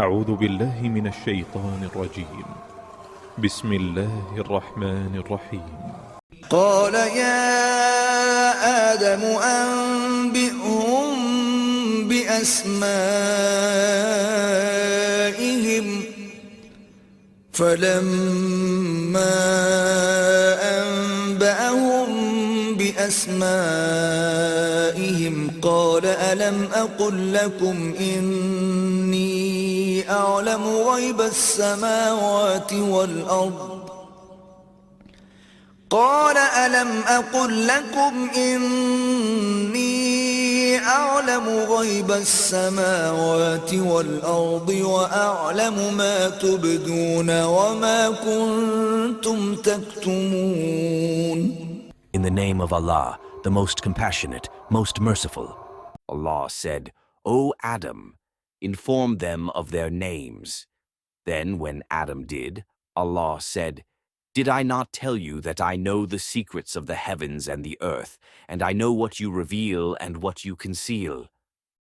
أعوذ بالله من الشيطان الرجيم. بسم الله الرحمن الرحيم. قال يا آدم أنبئهم بأسمائهم فلما أنبأهم بأسمائهم قال ألم أقل لكم إني أعلم غيب السماوات والأرض قال ألم أقل لكم إني أعلم غيب السماوات والأرض وأعلم ما تبدون وما كنتم تكتمون. In the name of Allah, the most compassionate, most merciful. Allah said, O Adam, inform them of their names. Then when Adam did, Allah said, Did I not tell you that I know the secrets of the heavens and the earth, and I know what you reveal and what you conceal?